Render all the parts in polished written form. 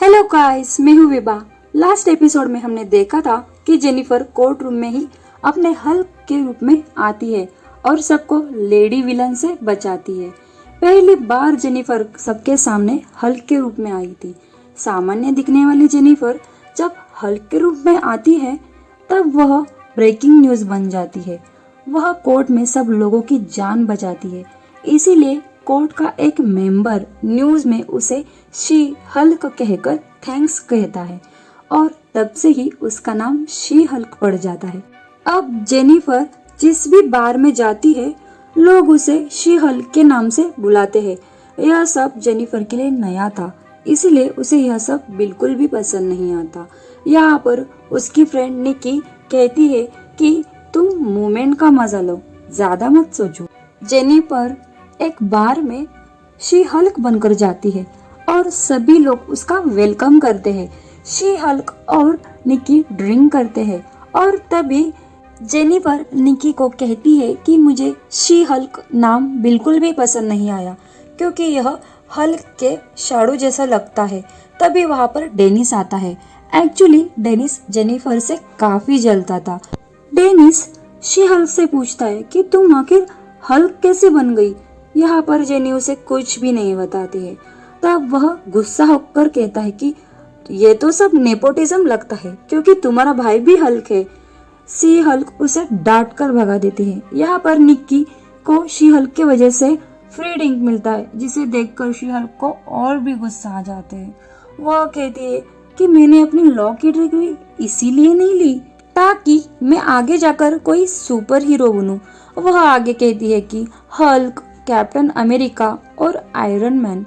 Hello guys, मैं हूँ Vibha. Last episode में हमने देखा था कि जेनिफर कोर्ट रूम में ही अपने हल्क के रूप में आती है और सबको लेडी विलन से बचाती है। पहली बार जेनिफर सबके सामने हल्क के रूप में आई थी। सामान्य दिखने वाली जेनिफर जब हल्क के रूप में आती है तब वह ब्रेकिंग न्यूज बन जाती है। वह कोर्ट में सब लोगों की जान बचाती है। इसीलिए कोर्ट का एक मेंबर न्यूज में उसे शी हल्क कहकर थैंक्स कहता है और तब से ही उसका नाम शी हल्क पड़ जाता है। अब जेनिफर जिस भी बार में जाती है लोग उसे शी हल्क के नाम से बुलाते हैं। यह सब जेनिफर के लिए नया था, इसीलिए उसे यह सब बिल्कुल भी पसंद नहीं आता। यहाँ पर उसकी फ्रेंड निकी कहती है कि तुम मूवमेंट का मजा लो, ज्यादा मत सोचो। जेनिफर एक बार में शी हल्क बनकर जाती है और सभी लोग उसका वेलकम करते हैं। शी हल्क और निकी ड्रिंक करते हैं और तभी जेनिफर निकी को कहती है कि मुझे शी हल्क नाम बिल्कुल भी पसंद नहीं आया क्योंकि यह हल्क के शैडो जैसा लगता है। तभी वहाँ पर डेनिस आता है। एक्चुअली डेनिस जेनिफर से काफी जलता था। डेनिस शी हल्क से पूछता है कि तुम आखिर हल्क कैसे बन गई। यहाँ पर जेनी उसे कुछ भी नहीं बताती है। तब वह गुस्सा होकर कहता है कि ये तो सब नेपोटिज्म लगता है क्योंकि तुम्हारा भाई भी हल्क है। शी हल्क उसे डांट कर भगा देती है। यहाँ पर निक्की को शी हल्क की वजह से फ्री ड्रिंक मिलता है, जिसे देखकर शी हल्क को और भी गुस्सा आ जाते हैं। वह कहती है कि मैंने अपनी लॉ की डिग्री इसीलिए नहीं ली ताकि मैं आगे जाकर कोई सुपर हीरो बनूं। वह आगे कहती है कि हल्क, कैप्टन अमेरिका और iron man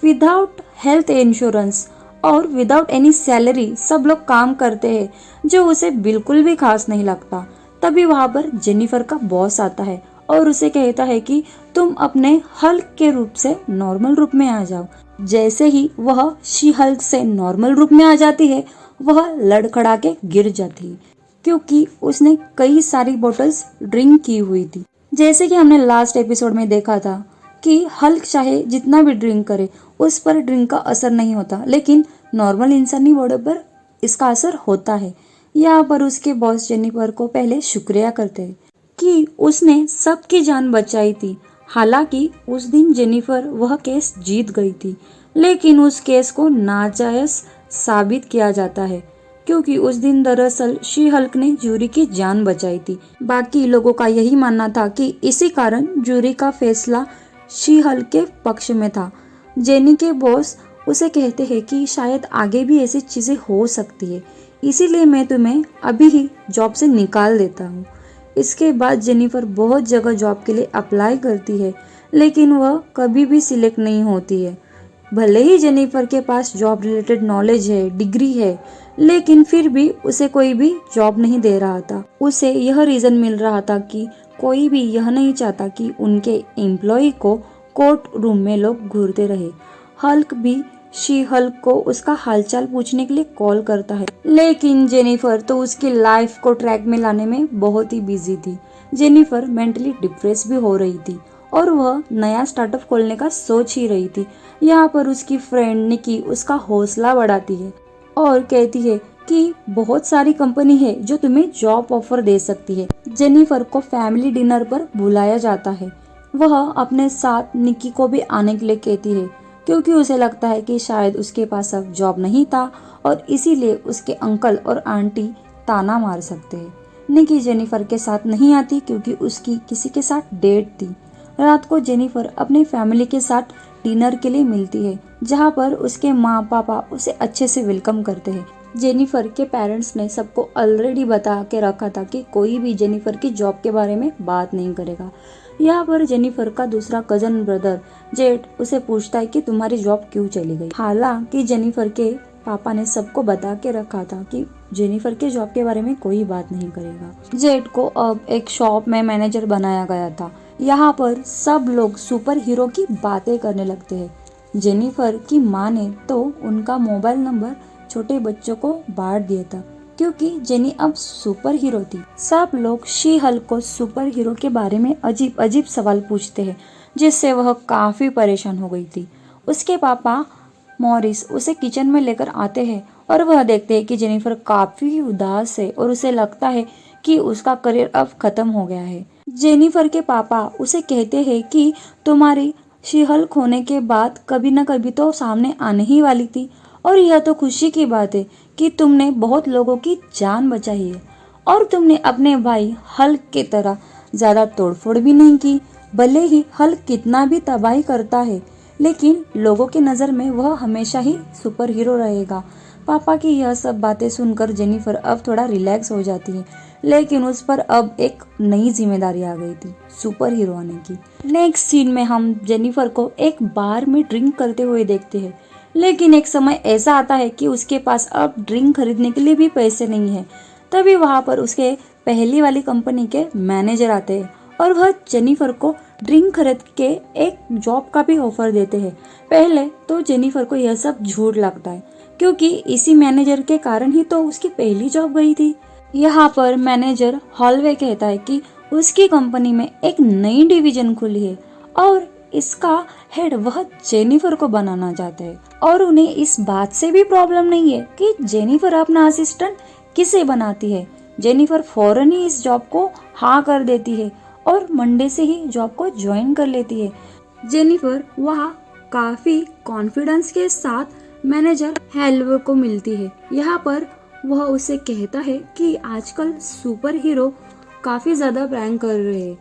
without health insurance और विदाउट एनी सैलरी सब लोग काम करते हैं, जो उसे बिल्कुल भी खास नहीं लगता। तभी वहाँ पर जेनिफर का बॉस आता है और उसे कहता है कि तुम अपने हल्क के रूप से नॉर्मल रूप में आ जाओ। जैसे ही वह शी हल्क से नॉर्मल रूप में आ जाती है वह लड़खड़ा के गिर जाती है क्योंकि उसने कई सारी बोतल्स ड्रिंक की हुई थी। जैसे कि हमने लास्ट एपिसोड में देखा था कि हल्क चाहे जितना भी ड्रिंक करे उस पर ड्रिंक का असर नहीं होता, लेकिन नॉर्मल इंसानी बॉडी पर इसका असर होता है। यहाँ पर उसके बॉस जेनिफर को पहले शुक्रिया करते हैं कि उसने सबकी जान बचाई थी। हालांकि उस दिन जेनिफर वह केस जीत गई थी, लेकिन उस केस को नाजायज साबित किया जाता है क्योंकि उस दिन दरअसल शी हल्क ने जूरी की जान बचाई थी। बाकी लोगों का यही मानना था कि इसी कारण जूरी का फैसला शी हल्क के पक्ष में था। जेनी के बॉस उसे कहते हैं कि शायद आगे भी ऐसी चीजें हो सकती है, इसीलिए मैं तुम्हें अभी ही जॉब से निकाल देता हूँ। इसके बाद जेनिफर बहुत जगह जॉब के लिए अप्लाई करती है, लेकिन वह कभी भी सिलेक्ट नहीं होती है। भले ही जेनिफर के पास जॉब रिलेटेड नॉलेज है, डिग्री है, लेकिन फिर भी उसे कोई भी जॉब नहीं दे रहा था। उसे यह रीजन मिल रहा था कि कोई भी यह नहीं चाहता कि उनके एम्प्लॉय को कोर्ट रूम में लोग घूरते रहे। हल्क भी शी हल्क को उसका हालचाल पूछने के लिए कॉल करता है, लेकिन जेनिफर तो उसकी लाइफ को ट्रैक में लाने में बहुत ही बिजी थी। जेनिफर मेंटली डिप्रेस भी हो रही थी और वह नया स्टार्टअप खोलने का सोच ही रही थी। यहाँ पर उसकी फ्रेंड निकी उसका हौसला बढ़ाती है और कहती है कि बहुत सारी कंपनी है जो तुम्हें जॉब ऑफर दे सकती है। जेनिफर को फैमिली डिनर पर बुलाया जाता है। वह अपने साथ निकी को भी आने के लिए कहती है क्योंकि उसे लगता है कि शायद उसके पास अब जॉब नहीं था और इसीलिए उसके अंकल और आंटी ताना मार सकते हैं। निकी जेनिफर के साथ नहीं आती क्योंकि उसकी किसी के साथ डेट थी। रात को जेनिफर अपनी फैमिली के साथ डिनर के लिए मिलती है, जहाँ पर उसके माँ पापा उसे अच्छे से वेलकम करते हैं। जेनिफर के पेरेंट्स ने सबको ऑलरेडी बता के रखा था कि कोई भी जेनिफर की जॉब के बारे में बात नहीं करेगा। यहाँ पर जेनिफर का दूसरा कजन ब्रदर जेट उसे पूछता है कि तुम्हारी जॉब क्यों चली गई। हालांकि जेनिफर के पापा ने सबको बता के रखा था कि जेनिफर के जॉब के बारे में कोई बात नहीं करेगा। जेट को अब एक शॉप में मैनेजर बनाया गया था। यहाँ पर सब लोग सुपर हीरो की बातें करने लगते हैं। जेनिफर की माँ ने तो उनका मोबाइल नंबर छोटे बच्चों को बांट दिया था क्योंकि जेनी अब सुपर हीरो थी। सब लोग शी हल्क को सुपर हीरो के बारे में अजीब अजीब सवाल पूछते हैं, जिससे वह काफी परेशान हो गई थी। उसके पापा मॉरिस उसे किचन में लेकर आते हैं और वह देखते हैं कि जेनिफर काफी उदास है और उसे लगता है कि उसका करियर अब खत्म हो गया है। जेनिफर के पापा उसे कहते हैं कि तुम्हारी शी-हल्क होने के बाद कभी न कभी तो सामने आने ही वाली थी और यह तो खुशी की बात है कि तुमने बहुत लोगों की जान बचाई है और तुमने अपने भाई हल्क की तरह ज्यादा तोड़फोड़ भी नहीं की। भले ही हल्क कितना भी तबाही करता है लेकिन लोगों की नज़र में वह हमेशा ही सुपर हीरो रहेगा। पापा की यह सब बातें सुनकर जेनिफर अब थोड़ा रिलैक्स हो जाती है, लेकिन उस पर अब एक नई जिम्मेदारी आ गई थी, सुपर हीरो आने की। नेक्स्ट सीन में हम जेनिफर को एक बार में ड्रिंक करते हुए देखते हैं, लेकिन एक समय ऐसा आता है कि उसके पास अब ड्रिंक खरीदने के लिए भी पैसे नहीं है। तभी वहाँ पर उसके पहली वाली कंपनी के मैनेजर आते हैं और वह जेनिफर को ड्रिंक खरीद के एक जॉब का भी ऑफर देते हैं। पहले तो जेनिफर को यह सब झूठ लगता है क्योंकि इसी मैनेजर के कारण ही तो उसकी पहली जॉब गई थी। यहाँ पर मैनेजर हॉलवे कहता है कि उसकी कंपनी में एक नई डिवीजन खुली है और इसका हेड वह जेनिफर को बनाना चाहते हैं और उन्हें इस बात से भी प्रॉब्लम नहीं है कि जेनिफर अपना असिस्टेंट किसे बनाती है। जेनिफर फौरन ही इस जॉब को हाँ कर देती है और मंडे से ही जॉब को ज्वाइन कर लेती है। जेनिफर वहाँ काफी कॉन्फिडेंस के साथ मैनेजर हेल्वे को मिलती है। यहाँ पर वह उसे कहता है कि आजकल सुपर हीरो काफी ज्यादा प्रैंक कर रहे हैं,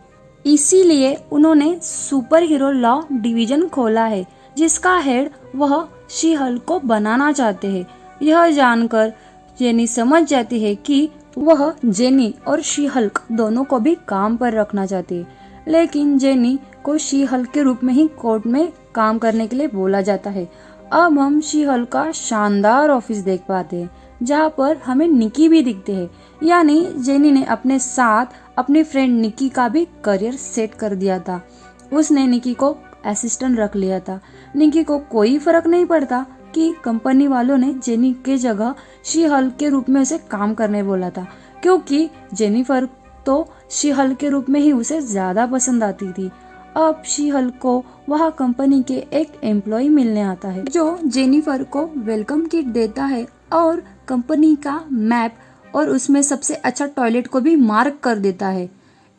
इसीलिए उन्होंने सुपर हीरो लॉ डिवीजन खोला है जिसका हेड वह शी-हल्क को बनाना चाहते हैं। यह जानकर जेनी समझ जाती है कि वह जेनी और शी-हल्क दोनों को भी काम पर रखना चाहती है, लेकिन जेनी को शी-हल्क के रूप में ही कोर्ट में काम करने के लिए बोला जाता है। अब हम शी-हल्क का शानदार ऑफिस देख पाते हैं जहाँ पर हमें निकी भी दिखते हैं, यानी जेनी ने अपने साथ अपनी फ्रेंड निकी का भी करियर सेट कर दिया था। उसने निकी को असिस्टेंट रख लिया था। निकी को कोई फर्क नहीं पड़ता कि कंपनी वालों ने जेनी के जगह शी-हल्क के रूप में उसे काम करने बोला था, क्योंकि जेनिफर तो शी-हल्क के रूप में ही उसे ज्यादा पसंद आती थी। अब शी-हल्क को वहाँ कंपनी के एक एम्प्लॉय मिलने आता है जो जेनिफर को वेलकम किट देता है और कंपनी का मैप और उसमें सबसे अच्छा टॉयलेट को भी मार्क कर देता है।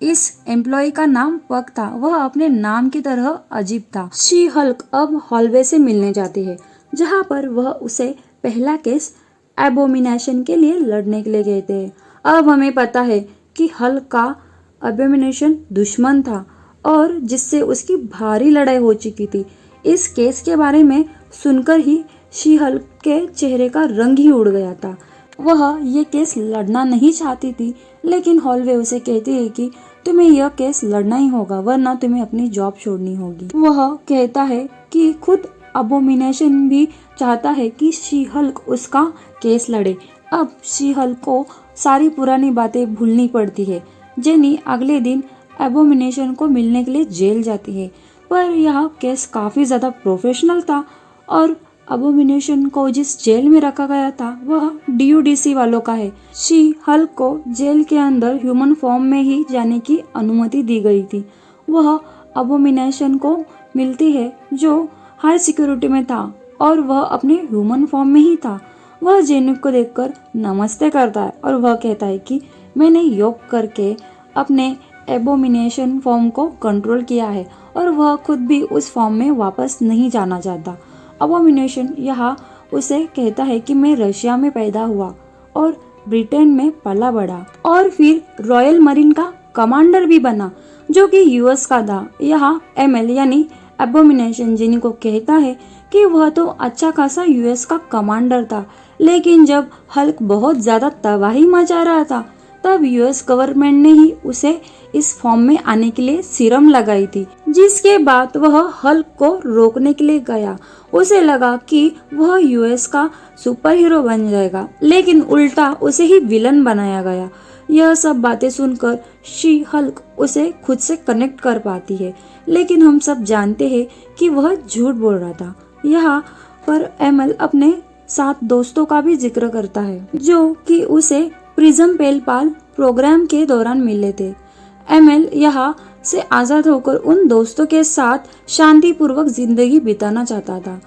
इस एम्प्लॉय का नाम पक था, वह अपने नाम की तरह अजीब था। शी-हल्क अब हॉलवे से मिलने जाती है जहाँ पर वह उसे पहला केस एबोमिनेशन के लिए लड़ने के लिए कहते हैं। अब हमें पता है कि हल्क का एबोमिनेशन दुश्मन था और जिससे उसकी भारी लड़ाई हो चुकी थी। इस केस के बारे में सुनकर ही शी-हल्क के चेहरे का रंग ही उड़ गया था। वह ये केस लड़ना नहीं चाहती थी, लेकिन हॉलवे उसे कहती है कि तुम्हें यह केस लड़ना ही होगा वरना तुम्हें अपनी जॉब छोड़नी होगी। वह कहता है कि खुद अबोमिनेशन भी चाहता है कि शी-हल्क उसका केस लड़े। अब शी-हल्क को सारी पुरानी बातें भूलनी पड़ती है। जेनी अगले दिन एबोमिनेशन को मिलने के लिए जेल जाती है, पर यह केस काफी ज्यादा प्रोफेशनल था और अबोमिनेशन को जिस जेल में रखा गया था वह DUDC वालों का है। शी-हल्क को जेल के अंदर ह्यूमन फॉर्म में ही जाने की अनुमति दी गई थी। वह अबोमिनेशन को मिलती है जो हाई सिक्योरिटी में था और वह अपने ह्यूमन फॉर्म में ही था। वह जेनी को देखकर नमस्ते करता है और वह कहता है कि मैंने योग करके अपने एबोमिनेशन फॉर्म को कंट्रोल किया है और वह खुद भी उस फॉर्म में वापस नहीं जाना चाहता। अबोमिनेशन यहाँ उसे कहता है कि मैं रशिया में पैदा हुआ और ब्रिटेन में पला बढ़ा और फिर रॉयल मरीन का कमांडर भी बना जो कि US का था। यहाँ ML यानी एबोमिनेशन जेनी को कहता है कि वह तो अच्छा खासा US का कमांडर था, लेकिन जब हल्क बहुत ज्यादा तबाही मचा रहा था तब US गवर्नमेंट ने ही उसे इस फॉर्म में आने के लिए सीरम लगाई थी, जिसके बाद वह हल्क को रोकने के लिए गया। उसे लगा कि वह US का सुपर हीरो बन जाएगा, लेकिन उल्टा उसे ही विलन बनाया गया। यह सब बातें सुनकर शी-हल्क उसे खुद से कनेक्ट कर पाती है, लेकिन हम सब जानते हैं कि वह झूठ बोल रहा था। यहाँ पर ML अपने 7 दोस्तों का भी जिक्र करता है जो कि उसे प्रिज्म पेल पाल प्रोग्राम के दौरान मिले थे। ML यहाँ से आजाद होकर उन दोस्तों के साथ शांतिपूर्वक जिंदगी बिताना चाहता था।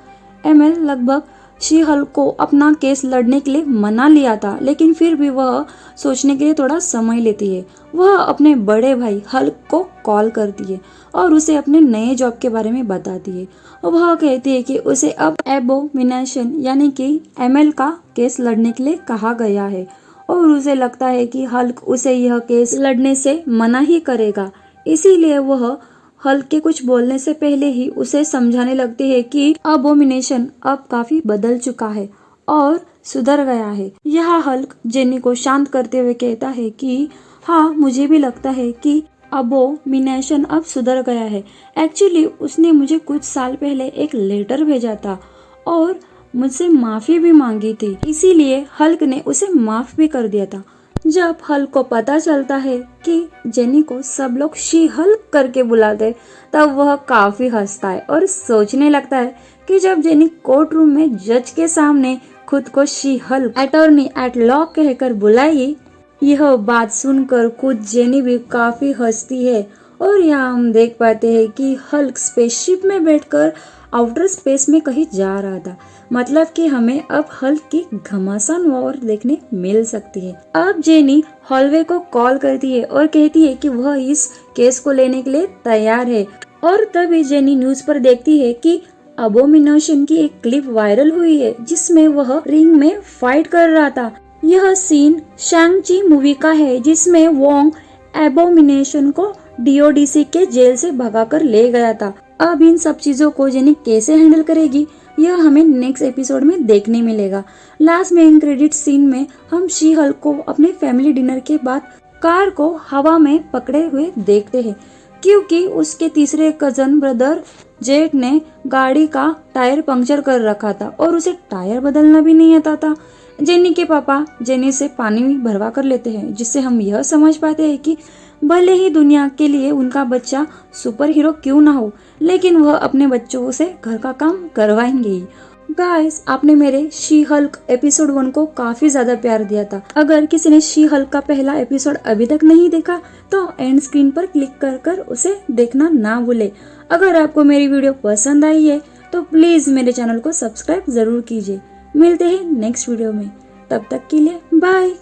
एमएल लगभग शी हल्क को अपना केस लड़ने के लिए मना लिया था, लेकिन फिर भी वह सोचने के लिए थोड़ा समय लेती है। वह अपने बड़े भाई हल्क को कॉल करती है और उसे अपने नए जॉब के बारे में बताती है। वह कहती है कि उसे अब एबोमिनेशन यानी कि एमएल का केस लड़ने के लिए कहा गया है और उसे लगता है कि हल्क उसे यह केस लड़ने से मना ही करेगा। इसीलिए वह हल्क के कुछ बोलने से पहले ही उसे समझाने लगती है कि अबोमिनेशन अब काफी बदल चुका है और सुधर गया है। यह हल्क जेनी को शांत करते हुए कहता है कि हाँ, मुझे भी लगता है कि अबोमिनेशन अब सुधर गया है। एक्चुअली उसने मुझे कुछ साल पहले एक लेटर भेजा था और मुझसे माफी भी मांगी थी, इसीलिए हल्क ने उसे माफ भी कर दिया था। जब हल्क को पता चलता है कि जेनी को सब लोग शी हल्क करके बुलाते, तब वह काफी हंसता है और सोचने लगता है कि जब जेनी कोर्ट रूम में जज के सामने खुद को She Hulk attorney at law कहकर बुलाएगी। यह बात सुनकर खुद जेनी भी काफी हंसती है और यहाँ हम देख पाते हैं कि हल्क स्पेसशिप में बैठकर आउटर स्पेस में कहीं जा रहा था। मतलब कि हमें अब हल्क की घमासान वॉर देखने मिल सकती है। अब जेनी हॉलवे को कॉल करती है और कहती है कि वह इस केस को लेने के लिए तैयार है और तभी जेनी न्यूज पर देखती है कि अबोमिनेशन की एक क्लिप वायरल हुई है जिसमें वह रिंग में फाइट कर रहा था। यह सीन शैंग-ची मूवी का है जिसमें वोंग एबोमिनेशन को डीओडीसी के जेल से भगाकर ले गया था। अब इन सब चीजों को जेनी कैसे हैंडल करेगी, यह हमें नेक्स्ट एपिसोड में देखने मिलेगा। लास्ट में इन क्रेडिट सीन में हम शी हल्क को अपने फैमिली डिनर के बाद कार को हवा में पकड़े हुए देखते हैं, क्योंकि उसके तीसरे कजन ब्रदर जेट ने गाड़ी का टायर पंक्चर कर रखा था और उसे टायर बदलना भी नहीं आता था। जेनी के पापा जेनी से पानी भरवा कर लेते हैं, जिससे हम यह समझ पाते हैं कि भले ही दुनिया के लिए उनका बच्चा सुपर हीरो क्यों ना हो, लेकिन वह अपने बच्चों से घर का काम करवाएंगे ही। गाइस, आपने मेरे शी हल्क एपिसोड 1 को काफी ज्यादा प्यार दिया था। अगर किसी ने शी हल्क का पहला एपिसोड अभी तक नहीं देखा तो एंड स्क्रीन पर क्लिक कर उसे देखना ना भूले। अगर आपको मेरी वीडियो पसंद आई है तो प्लीज मेरे चैनल को सब्सक्राइब जरूर कीजिए। मिलते हैं नेक्स्ट वीडियो में, तब तक के लिए बाय।